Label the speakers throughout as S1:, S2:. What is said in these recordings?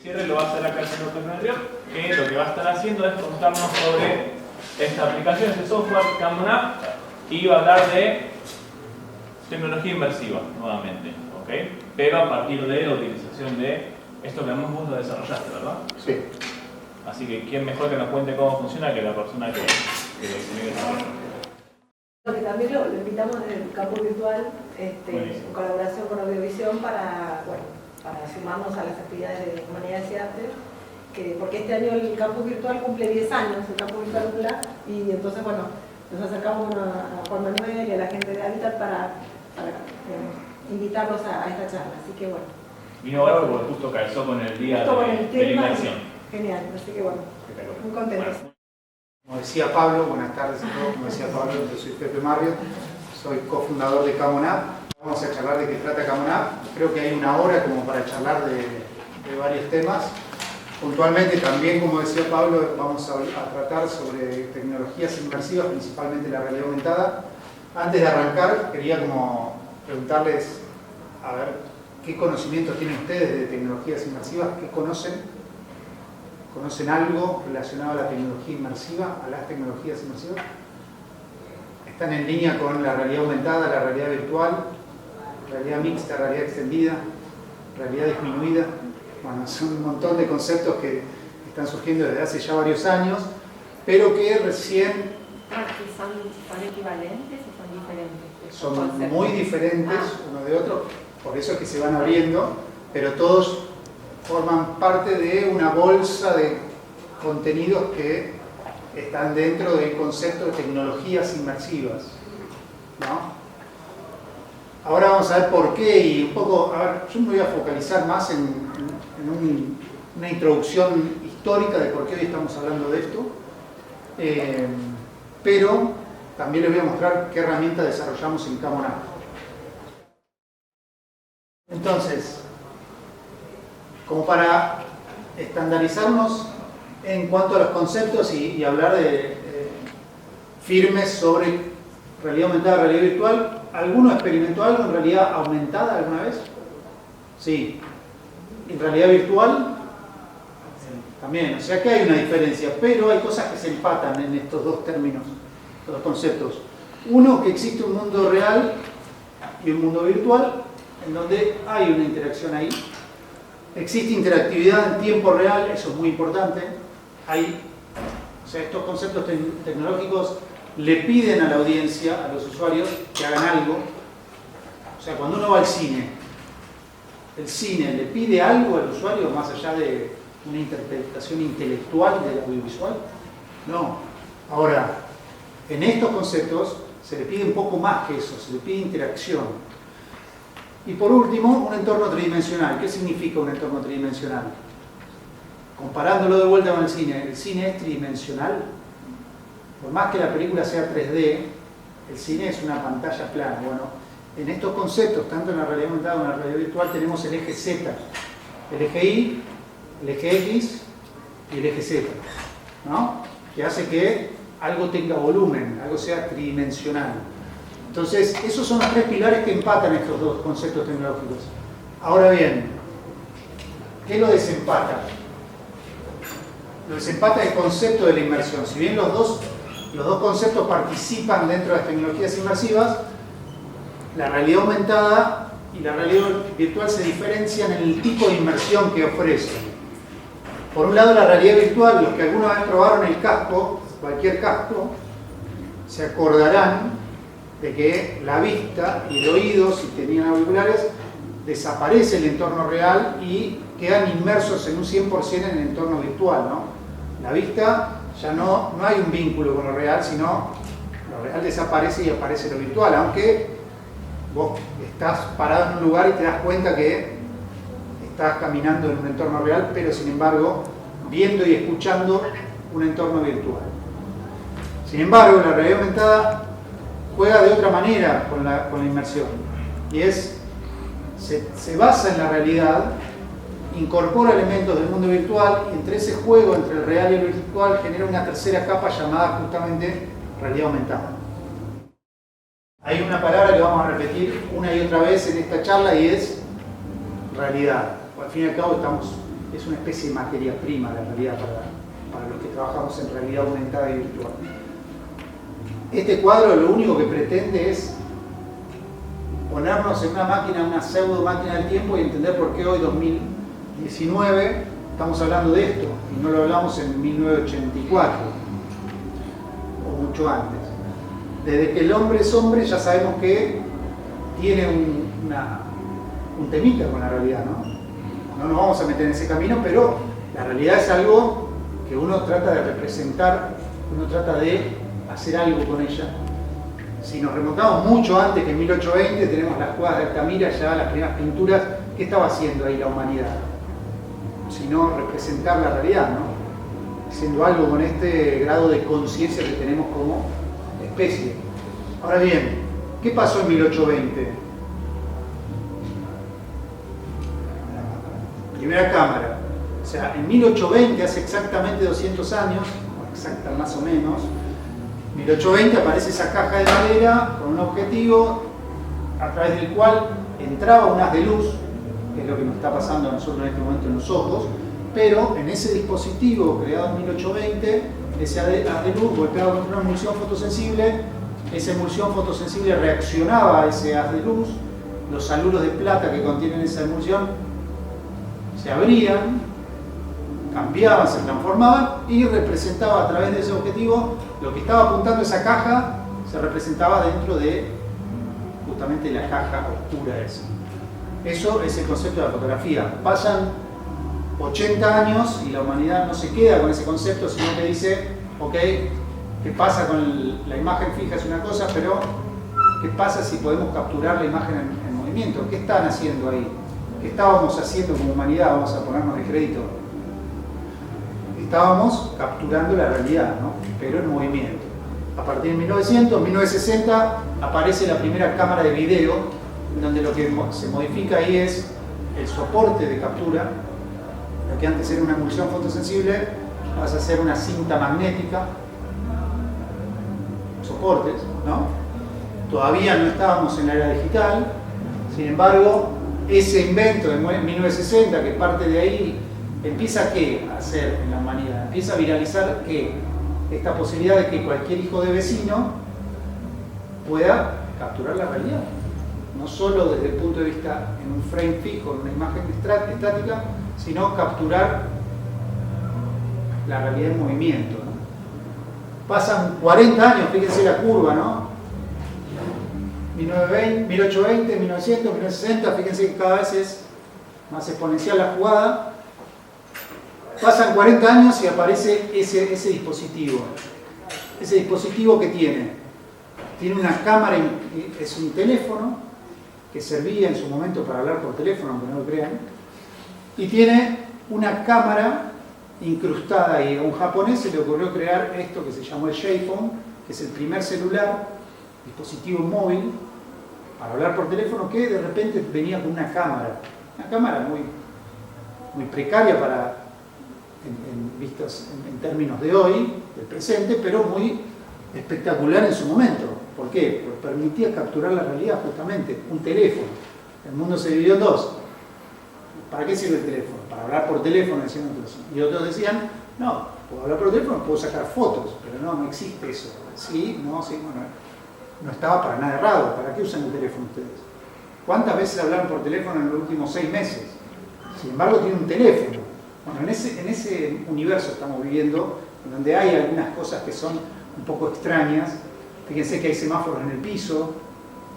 S1: cierre lo va a hacer acá el señor Carpentier, que lo que va a estar haciendo es contarnos sobre esta aplicación, este software CamonApp, y va a hablar de tecnología inmersiva nuevamente, ¿ok? Pero a partir de la utilización de esto que vos lo desarrollaste, ¿verdad?
S2: Sí.
S1: Así que quién mejor que nos cuente cómo funciona que la persona que lo diseñó y desarrolló.
S3: Porque también lo invitamos desde el campo virtual, en colaboración con Audiovisión para sumarnos a las actividades de Humanidades y Artes, porque este año el campus virtual cumple 10 años, el campus virtual UNLA, y entonces, bueno, nos acercamos a Juan Manuel y a la gente de Hábitat para invitarlos a esta charla, así que bueno.
S1: Vino bárbaro porque justo calzó con el día de la inmersión.
S3: Genial, así que bueno, muy contentos.
S2: Como decía Pablo, buenas tardes a todos, como decía Pablo, yo soy Pepe Marrio, soy cofundador de CamonApp. Vamos a charlar de qué trata CamonApp. Creo que hay una hora como para charlar de varios temas. Puntualmente también, como decía Pablo, vamos a tratar sobre tecnologías inmersivas, principalmente la realidad aumentada. Antes de arrancar, quería como preguntarles, a ver, ¿qué conocimientos tienen ustedes de tecnologías inmersivas? ¿Qué conocen? ¿Conocen algo relacionado a la tecnología inmersiva, a las tecnologías inmersivas? ¿Están en línea con la realidad aumentada, la realidad virtual, realidad mixta, realidad extendida, realidad disminuida? Bueno, son un montón de conceptos que están surgiendo desde hace ya varios años, pero que recién...
S4: ¿Son equivalentes o son diferentes?
S2: Son muy diferentes uno de otro, por eso es que se van abriendo, pero todos forman parte de una bolsa de contenidos que están dentro del concepto de tecnologías inmersivas, ¿no? Ahora vamos a ver por qué y un poco, a ver, yo me voy a focalizar más en una introducción histórica de por qué hoy estamos hablando de esto, pero también les voy a mostrar qué herramienta desarrollamos en CamonApp. Entonces, como para estandarizarnos en cuanto a los conceptos y hablar de firmes sobre realidad aumentada, realidad virtual, ¿alguno experimentó algo en realidad aumentada alguna vez? Sí. ¿En realidad virtual? También, o sea que hay una diferencia, pero hay cosas que se empatan en estos dos términos, estos dos conceptos. Uno, que existe un mundo real y un mundo virtual, en donde hay una interacción ahí. Existe interactividad en tiempo real, eso es muy importante. O sea, estos conceptos tecnológicos le piden a la audiencia, a los usuarios, que hagan algo. O sea, cuando uno va al cine, el cine le pide algo al usuario más allá de una interpretación intelectual del audiovisual. No. Ahora, en estos conceptos se le pide un poco más que eso, se le pide interacción. Y por último, un entorno tridimensional. ¿Qué significa un entorno tridimensional? Comparándolo de vuelta con el cine es tridimensional. Por más que la película sea 3D, el cine es una pantalla plana. Bueno, en estos conceptos, tanto en la realidad aumentada como en la realidad virtual, tenemos el eje Z, el eje Y, el eje X y el eje Z, ¿no? Que hace que algo tenga volumen, algo sea tridimensional. Entonces, esos son los tres pilares que empatan estos dos conceptos tecnológicos. Ahora bien, ¿qué lo desempata? Lo desempata el concepto de la inmersión. Si bien los dos conceptos participan dentro de las tecnologías inmersivas, la realidad aumentada y la realidad virtual se diferencian en el tipo de inmersión que ofrecen. Por un lado, la realidad virtual, los que alguna vez probaron el casco, cualquier casco, se acordarán de que la vista y el oído, si tenían auriculares, desaparece el entorno real y quedan inmersos en un 100% en el entorno virtual, ¿no? La vista ya no hay un vínculo con lo real, sino lo real desaparece y aparece lo virtual, aunque vos estás parado en un lugar y te das cuenta que estás caminando en un entorno real, pero sin embargo viendo y escuchando un entorno virtual. Sin embargo, la realidad aumentada juega de otra manera con la inmersión, y se basa en la realidad, incorpora elementos del mundo virtual, y entre ese juego entre el real y el virtual genera una tercera capa llamada justamente realidad aumentada. Hay una palabra que vamos a repetir una y otra vez en esta charla y es realidad. Al fin y al cabo estamos es una especie de materia prima, la realidad, para los que trabajamos en realidad aumentada y virtual. Este cuadro lo único que pretende es ponernos en una máquina, una pseudo máquina del tiempo y entender por qué hoy, 2019, estamos hablando de esto y no lo hablamos en 1984 o mucho antes. Desde que el hombre es hombre ya sabemos que tiene un temita con la realidad, ¿no? No nos vamos a meter en ese camino, pero la realidad es algo que uno trata de representar, uno trata de hacer algo con ella. Si nos remontamos mucho antes que en 1820, tenemos las cuevas de Altamira, ya las primeras pinturas. ¿Qué estaba haciendo ahí la humanidad? Sino representar la realidad, ¿no? Haciendo algo con este grado de conciencia que tenemos como especie. Ahora bien, ¿qué pasó en 1820? Primera cámara. O sea, en 1820, hace exactamente 200 años, o exacta más o menos, 1820 aparece esa caja de madera con un objetivo a través del cual entraba un haz de luz, que es lo que nos está pasando a nosotros en este momento en los ojos, pero en ese dispositivo creado en 1820, ese haz de luz golpeaba contra una emulsión fotosensible, esa emulsión fotosensible reaccionaba a ese haz de luz, los haluros de plata que contienen esa emulsión se abrían, cambiaban, se transformaban y representaba a través de ese objetivo lo que estaba apuntando esa caja, se representaba dentro de justamente la caja oscura esa. Eso es el concepto de la fotografía. Pasan 80 años y la humanidad no se queda con ese concepto, sino que dice, ok, ¿qué pasa con la imagen fija? Es una cosa, pero ¿qué pasa si podemos capturar la imagen en movimiento? ¿Qué están haciendo ahí? ¿Qué estábamos haciendo como humanidad? Vamos a ponernos de crédito. Estábamos capturando la realidad, ¿no? Pero en movimiento. A partir de 1960 aparece la primera cámara de video, donde lo que se modifica ahí es el soporte de captura. Lo que antes era una emulsión fotosensible, vas a hacer una cinta magnética, soportes, ¿no? Todavía no estábamos en la era digital, sin embargo, ese invento de 1960, que parte de ahí, empieza ¿qué? A hacer en la humanidad, empieza a viralizar ¿qué? Esta posibilidad de que cualquier hijo de vecino pueda capturar la realidad, no solo desde el punto de vista en un frame fijo, en una imagen estática, sino capturar la realidad en movimiento, ¿no? Pasan 40 años, fíjense la curva, ¿no? 1820, 1900, 1960, fíjense que cada vez es más exponencial la jugada. Pasan 40 años y aparece ese dispositivo. Ese dispositivo que tiene una cámara, es un teléfono que servía en su momento para hablar por teléfono, aunque no lo crean, y tiene una cámara incrustada ahí. A un japonés se le ocurrió crear esto que se llamó el J-Phone, que es el primer celular, dispositivo móvil, para hablar por teléfono, que de repente venía con una cámara muy precaria para vistas en términos de hoy, del presente, pero muy espectacular en su momento. ¿Por qué? Porque permitía capturar la realidad justamente, un teléfono. El mundo se dividió en dos. ¿Para qué sirve el teléfono? Para hablar por teléfono, decían otros. Y otros decían, no, puedo hablar por teléfono, puedo sacar fotos, pero no existe eso. Sí, bueno, no estaba para nada errado. ¿Para qué usan el teléfono ustedes? ¿Cuántas veces hablaron por teléfono en los últimos 6 meses? Sin embargo, tiene un teléfono. Bueno, en ese universo estamos viviendo, en donde hay algunas cosas que son un poco extrañas. Fíjense que hay semáforos en el piso.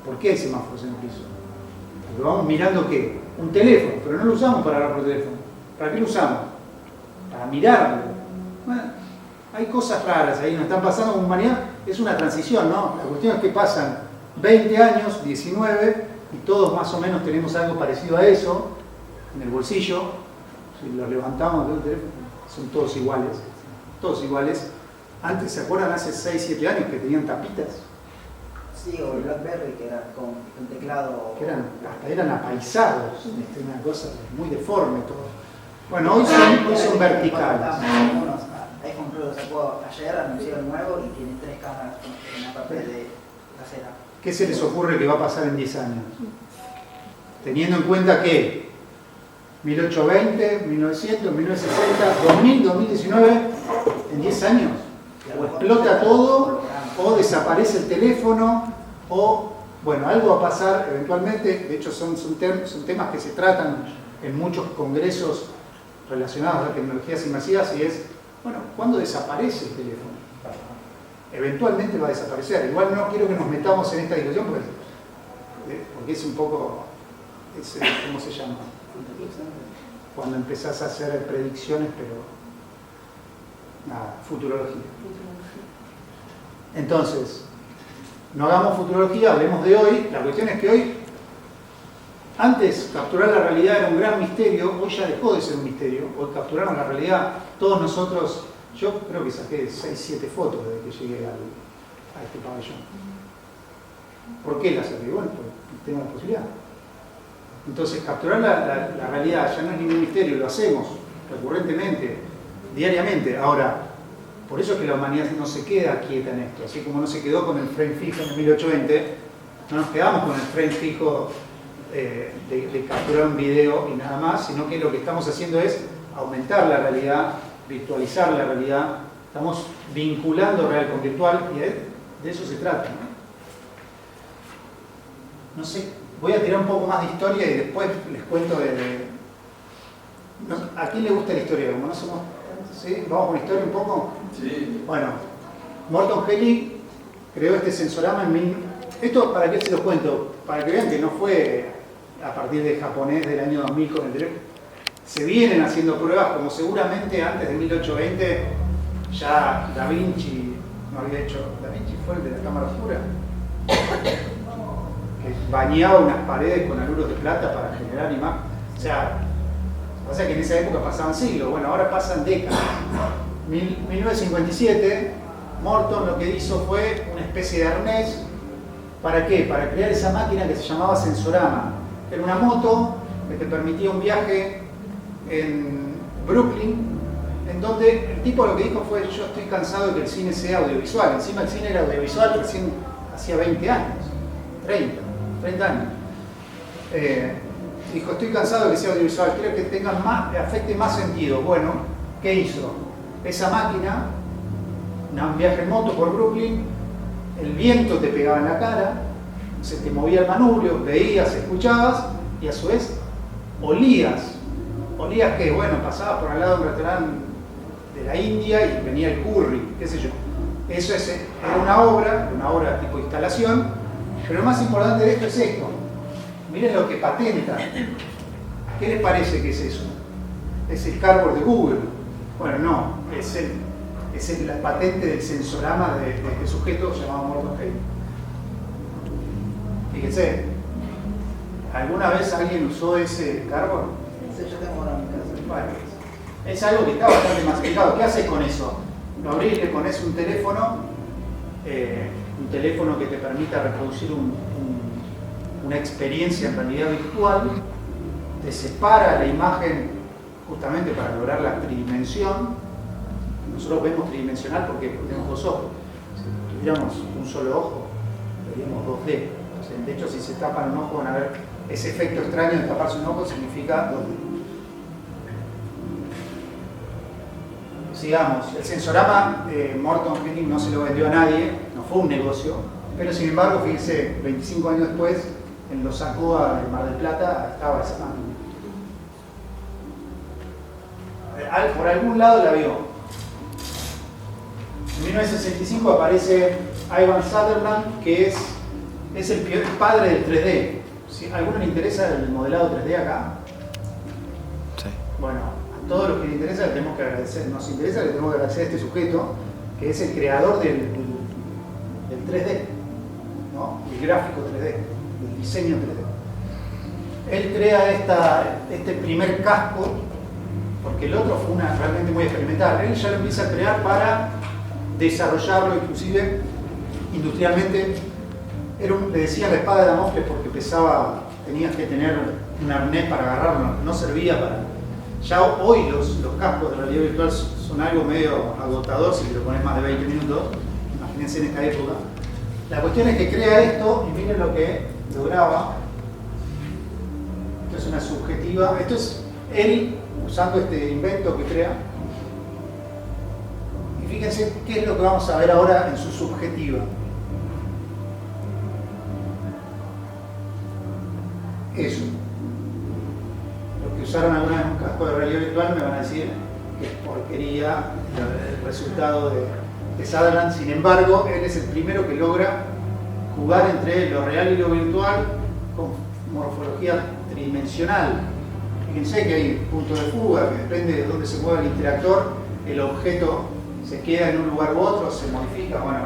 S2: ¿Por qué hay semáforos en el piso? Porque vamos mirando ¿qué? Un teléfono, pero no lo usamos para hablar por teléfono. ¿Para qué lo usamos? Para mirarlo. Bueno, hay cosas raras ahí, nos están pasando como humanidad. Es una transición, ¿no? La cuestión es que pasan 20 años, 19, y todos más o menos tenemos algo parecido a eso en el bolsillo. Si lo levantamos del teléfono, son todos iguales. Todos iguales. Antes, ¿se acuerdan? Hace 6, 7 años que tenían tapitas.
S5: Sí, o el BlackBerry, que era con un teclado...
S2: Que hasta eran apaisados, una cosa muy deforme todo. Bueno, hoy son verticales.
S5: iPhone Pro lo sacó ayer, anunció el nuevo y tiene 3 cámaras en la parte de trasera.
S2: ¿Qué se les ocurre que va a pasar en 10 años? Teniendo en cuenta que 1820, 1900, 1960, 2000, 2019, en 10 años. O explota todo, o desaparece el teléfono, o, bueno, algo va a pasar eventualmente. De hecho, son temas que se tratan en muchos congresos relacionados a tecnologías inmersivas, y es, bueno, ¿cuándo desaparece el teléfono? Eventualmente va a desaparecer. Igual no quiero que nos metamos en esta discusión porque es un poco, ¿cómo se llama? Cuando empezás a hacer predicciones, pero nada, futurología. Entonces, no hagamos futurología, hablemos de hoy. La cuestión es que hoy, antes capturar la realidad era un gran misterio, hoy ya dejó de ser un misterio. Hoy capturamos la realidad, todos nosotros. Yo creo que saqué 6-7 fotos desde que llegué a este pabellón. ¿Por qué las saqué? Bueno, pues tengo la posibilidad. Entonces, capturar la realidad ya no es ningún misterio, lo hacemos recurrentemente, diariamente. Ahora, por eso es que la humanidad no se queda quieta en esto. Así como no se quedó con el frame fijo en el 1820, no nos quedamos con el frame fijo de capturar un video y nada más, sino que lo que estamos haciendo es aumentar la realidad, virtualizar la realidad. Estamos vinculando real con virtual, y de eso se trata, ¿no? No sé, voy a tirar un poco más de historia y después les cuento ¿a quién le gusta la historia? Como no somos... ¿Sí? ¿Vamos con historia un poco?
S6: Sí.
S2: Bueno, Morton Helly creó este sensorama Esto, ¿para qué se los cuento? Para que vean que no fue a partir de japonés del año 2000 con el teléfono. Se vienen haciendo pruebas, como seguramente antes de 1820 ya Da Vinci no había hecho. Da Vinci fue el de la cámara oscura, que bañaba unas paredes con aluros de plata para generar imagen. O sea, pasa que en esa época pasaban siglos, bueno, ahora pasan décadas. 1957, Morton lo que hizo fue una especie de arnés. ¿Para qué? Para crear esa máquina que se llamaba sensorama. Era una moto que te permitía un viaje en Brooklyn, en donde el tipo lo que dijo fue: yo estoy cansado de que el cine sea audiovisual. Encima el cine era audiovisual recién hacía 20 años, 30 años. Dijo: estoy cansado de que sea audiovisual, quiero que tenga afecte más sentido. Bueno, ¿qué hizo? Esa máquina, un viaje en moto por Brooklyn, el viento te pegaba en la cara, se te movía el manubrio, veías, escuchabas, y a su vez olías. ¿Olías qué? Bueno, pasabas por al lado de un restaurante de la India y venía el curry, qué sé yo. Eso era una obra tipo instalación, pero lo más importante de esto es esto. Miren lo que patenta. ¿Qué les parece que es eso? ¿Es el cardboard de Google? Bueno, no, es la patente del sensorama de este sujeto llamado Morton Helly. Fíjense, ¿alguna vez alguien usó ese cardboard?
S5: Sí, yo tengo uno en mi casa.
S2: Bueno, es algo que está bastante masificado. ¿Qué haces con eso? Lo abrís, le pones un teléfono que te permita reproducir una experiencia en realidad virtual, te separa la imagen justamente para lograr la tridimensión. Nosotros vemos tridimensional porque tenemos dos ojos. Si tuviéramos un solo ojo, veríamos 2D. Entonces, de hecho, si se tapan un ojo van a ver ese efecto extraño de taparse un ojo, significa 2D. Sigamos, el sensorama Morton Helly no se lo vendió a nadie, no fue un negocio, pero sin embargo, fíjense, 25 años después, en Los Sacoa de Mar del Plata, estaba esa máquina. Por algún lado la vio. En 1965 aparece Ivan Sutherland, que es el padre del 3D. ¿Sí? ¿A alguno le interesa el modelado 3D acá?
S6: Sí.
S2: Bueno, a todos los que les interesa le tenemos que agradecer. Nos interesa, le tenemos que agradecer a este sujeto, que es el creador del 3D, ¿no? El gráfico 3D, del diseño 3D. Él crea este primer casco, porque el otro fue realmente muy experimental. Él ya lo empieza a crear para desarrollarlo, inclusive industrialmente. Le decían la espada de Damocles porque pesaba, tenías que tener un arnés para agarrarlo, no servía para... Ya hoy los cascos de realidad virtual son algo medio agotador si te lo pones más de 20 minutos, imagínense en esta época. La cuestión es que crea esto y miren lo que lograba. Esto es una subjetiva, esto es él, usando este invento que crea, y fíjense qué es lo que vamos a ver ahora en su subjetiva. Eso. Los que usaron alguna vez un casco de realidad virtual me van a decir que es porquería el resultado de Sutherland. Sin embargo, él es el primero que logra jugar entre lo real y lo virtual con morfología tridimensional. Fíjense que hay puntos de fuga, que depende de dónde se mueva el interactor, el objeto se queda en un lugar u otro, se modifica. Bueno,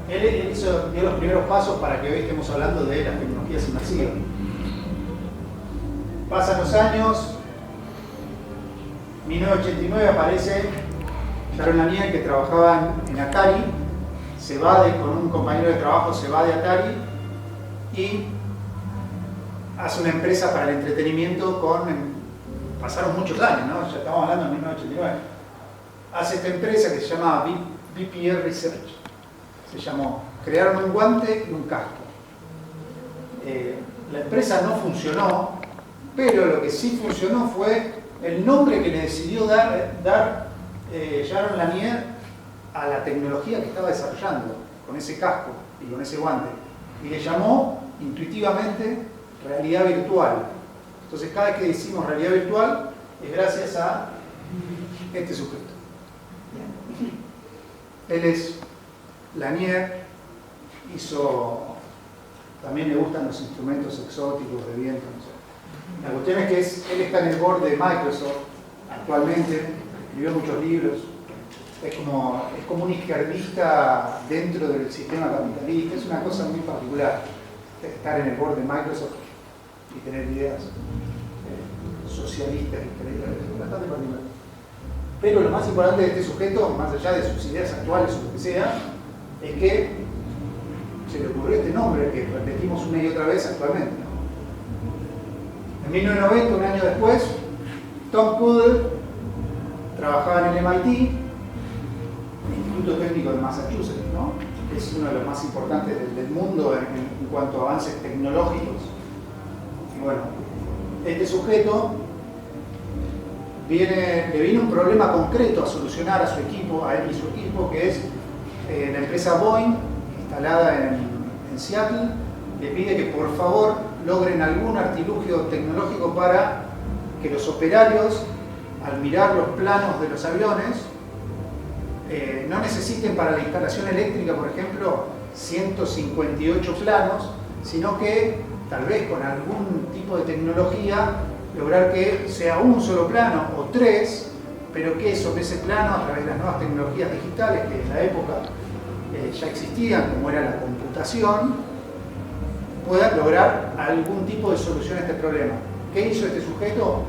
S2: él dio los primeros pasos para que hoy estemos hablando de las tecnologías inmersivas. Pasan los años, 1989 aparece Jaron Lanier, que trabajaba en Atari, se va con un compañero de trabajo, se va de Atari y hace una empresa para el entretenimiento pasaron muchos años, ¿no? Ya estamos hablando de 1989. Hace esta empresa que se llama BPR Research, se llamó, crearon un guante y un casco. La empresa no funcionó, pero lo que sí funcionó fue el nombre que le decidió dar Jaron Lanier a la tecnología que estaba desarrollando con ese casco y con ese guante. Y le llamó intuitivamente realidad virtual. Entonces cada vez que decimos realidad virtual es gracias a este sujeto. Él es Lanier, también le gustan los instrumentos exóticos de viento, no sé. La cuestión es que él está en el board de Microsoft actualmente, escribió muchos libros, es como un izquierdista dentro del sistema capitalista, es una cosa muy particular estar en el board de Microsoft y tener ideas socialistas, es bastante particular. Pero lo más importante de este sujeto, más allá de sus ideas actuales o lo que sea, es que se le ocurrió este nombre que repetimos una y otra vez actualmente, ¿no? En 1990, un año después, Tom Poodle trabajaba en el MIT, el Instituto Técnico de Massachusetts, ¿no? Es uno de los más importantes del mundo en cuanto a avances tecnológicos. Y bueno, este sujeto le vino un problema concreto a solucionar a su equipo, a él y su equipo, que es la empresa Boeing, instalada en Seattle, le pide que por favor logren algún artilugio tecnológico para que los operarios, al mirar los planos de los aviones, no necesiten para la instalación eléctrica, por ejemplo, 158 planos, sino que tal vez con algún tipo de tecnología lograr que sea un solo plano o tres, pero que sobre ese plano, a través de las nuevas tecnologías digitales que en la época ya existían, como era la computación, pueda lograr algún tipo de solución a este problema. ¿Qué hizo este sujeto?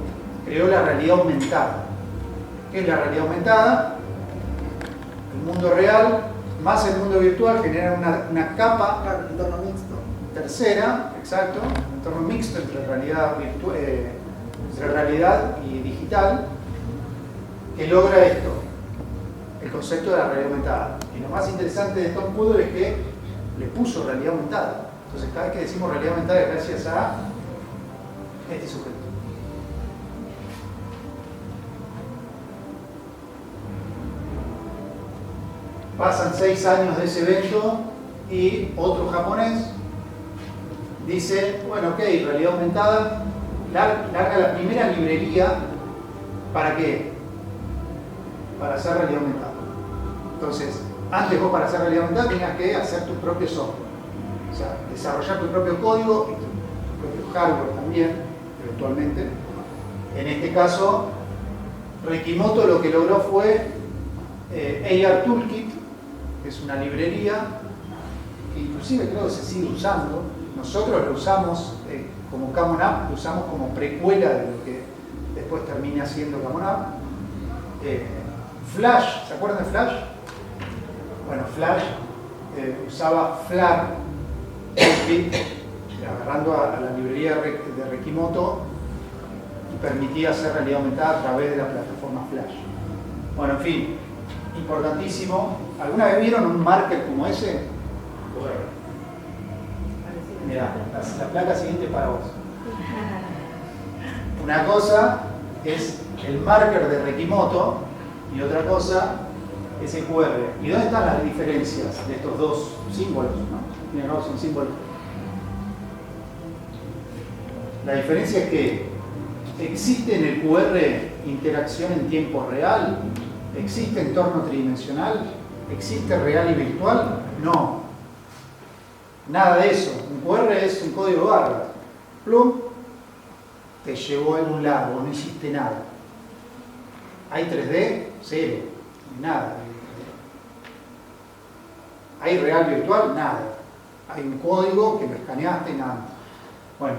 S2: Creó la realidad aumentada. ¿Qué es la realidad aumentada? El mundo real más el mundo virtual generan una capa,
S5: Claro, entorno mixto.
S2: tercera, exacto, un entorno mixto entre realidad y digital, que logra esto, el concepto de la realidad aumentada. Y lo más interesante de Tom Poodle es que le puso realidad aumentada. Entonces cada vez que decimos realidad aumentada es gracias a este sujeto. Pasan 6 años de ese evento y otro japonés dice, bueno, ok, realidad aumentada, larga la primera librería. ¿Para qué? Para hacer realidad aumentada. Entonces, antes vos para hacer realidad aumentada tenías que hacer tu propio software. O sea, desarrollar tu propio código y tu propio hardware también, eventualmente. En este caso, Rekimoto lo que logró fue AR Toolkit, que es una librería que inclusive creo que se sigue usando. Nosotros lo usamos como Common App, lo usamos como precuela de lo que después termina siendo Common App. Flash, ¿se acuerdan de Flash? Bueno, Flash usaba FLAR, agarrando a la librería de Rekimoto, y permitía hacer realidad aumentada a través de la plataforma Flash. Bueno, en fin, importantísimo. ¿Alguna vez vieron un marker como ese? Mirá, la placa siguiente para vos. Una cosa es el marker de Rekimoto y otra cosa es el QR. ¿Y dónde están las diferencias de estos dos símbolos? ¿No? Son símbolos. La diferencia es que existe en el QR interacción en tiempo real, existe entorno tridimensional, existe real y virtual. No, nada de eso. Un QR es un código barra. Plum, te llevó a algún lado, no hiciste nada. ¿Hay 3D? Cero, nada. ¿Hay real virtual? Nada. Hay un código que lo escaneaste, nada. Bueno,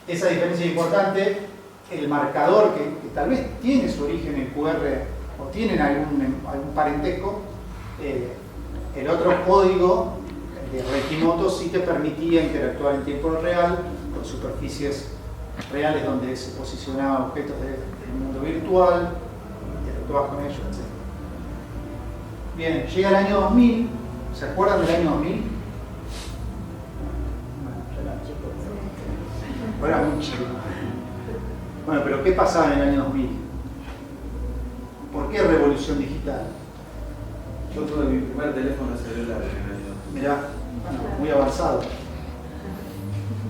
S2: esa diferencia es importante. El marcador, que tal vez tiene su origen en QR o tienen algún parentesco, el otro código de Rekimoto sí te permitía interactuar en tiempo real con superficies reales donde se posicionaban objetos del mundo virtual, interactuabas con ellos, etc. Bien, llega el año 2000. ¿Se acuerdan del año 2000? Bueno, era muy chico. Bueno, pero ¿qué pasaba en el año 2000? ¿Por qué revolución digital?
S7: Yo tuve mi primer teléfono celular en el año 2000.
S2: Mirá, bueno, muy avanzado.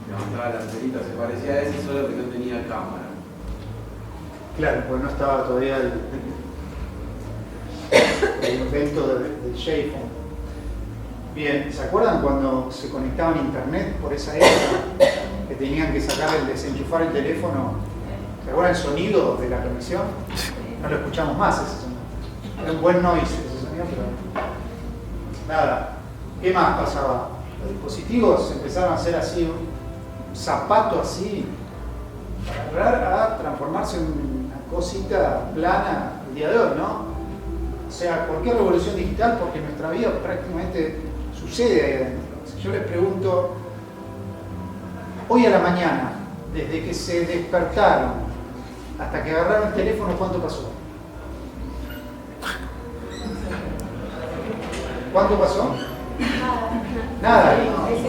S7: Levantaba la antenita, se parecía a ese, solo que no tenía cámara.
S2: Claro, porque no estaba todavía el invento del J-Phone. Bien, ¿se acuerdan cuando se conectaban a internet por esa época? Que tenían que desenchufar el teléfono. ¿Se acuerdan el sonido de la conexión? No lo escuchamos más ese sonido. Era un buen noise ese sonido, pero nada. ¿Qué más pasaba? Los dispositivos empezaron a ser así, un zapato así, para lograr a transformarse en una cosita plana el día de hoy, ¿no? O sea, ¿por qué revolución digital? Porque nuestra vida prácticamente sucede ahí adentro. Si yo les pregunto, hoy a la mañana, desde que se despertaron hasta que agarraron el teléfono, ¿cuánto pasó? ¿Cuánto pasó? Nada,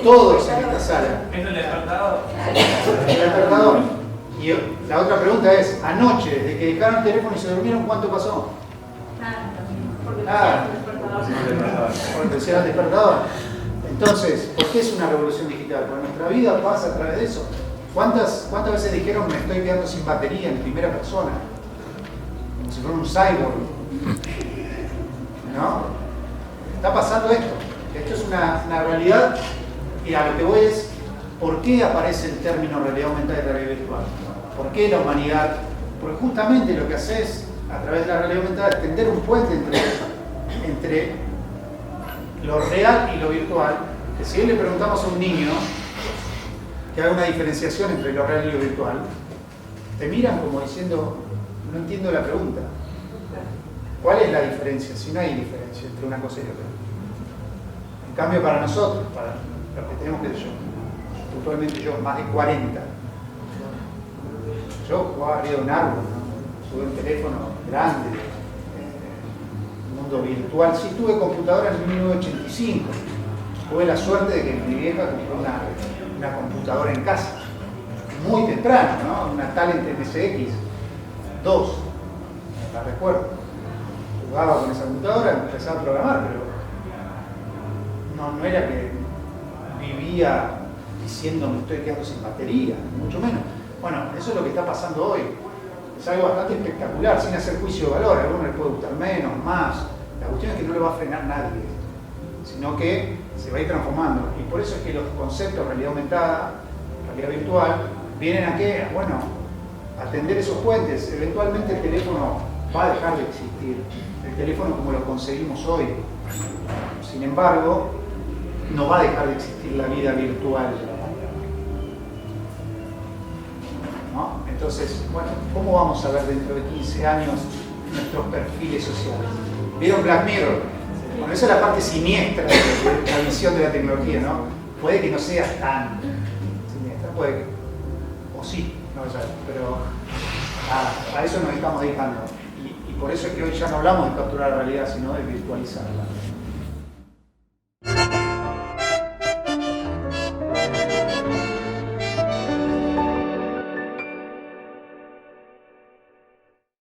S2: todos en esta sala.
S1: ¿Es el despertador?
S2: El despertador. Y la otra pregunta es, anoche, desde que dejaron el teléfono y se durmieron, ¿cuánto pasó? Nada. Porque pusieron el despertador. Entonces, ¿por qué es una revolución digital? Porque nuestra vida pasa a través de eso. ¿Cuántas veces dijeron me estoy quedando sin batería en primera persona? Como si fuera un cyborg. ¿No? Está pasando esto. Esto es una realidad, y a lo que voy es, ¿por qué aparece el término realidad aumentada y realidad virtual? ¿Por qué la humanidad? Porque justamente lo que haces a través de la realidad aumentada es tender un puente entre lo real y lo virtual, que si hoy le preguntamos a un niño que haga una diferenciación entre lo real y lo virtual, te miran como diciendo, no entiendo la pregunta. ¿Cuál es la diferencia? Si no hay diferencia entre una cosa y otra. En cambio, para nosotros, para los que tenemos, que yo, puntualmente yo, más de 40, yo jugaba arriba de un árbol, ¿no? Tuve un teléfono grande, mundo virtual. Sí, tuve computadora en 1985. Tuve la suerte de que mi vieja compró una computadora en casa. Muy temprano, ¿no? Una Talent MSX 2, la recuerdo. Jugaba con esa computadora, empezaba a programar, pero no era que vivía diciendo me estoy quedando sin batería, mucho menos. Bueno, eso es lo que está pasando hoy. Es algo bastante espectacular, sin hacer juicio de valor. A algunos les puede gustar menos, más. La cuestión es que no lo va a frenar nadie, sino que se va a ir transformando. Y por eso es que los conceptos de realidad aumentada, realidad virtual, vienen a qué? Bueno, a tender esos puentes. Eventualmente el teléfono va a dejar de existir. El teléfono como lo conseguimos hoy. Sin embargo, no va a dejar de existir la vida virtual. ¿No? Entonces, bueno, ¿cómo vamos a ver dentro de 15 años nuestros perfiles sociales? ¿Vieron Black Mirror? Bueno, esa es la parte siniestra de la visión de la tecnología, ¿no? Puede que no sea tan siniestra, puede que, o sí, no lo sabemos, pero a eso nos estamos dedicando. Y por eso es que hoy ya no hablamos de capturar la realidad, sino de virtualizarla.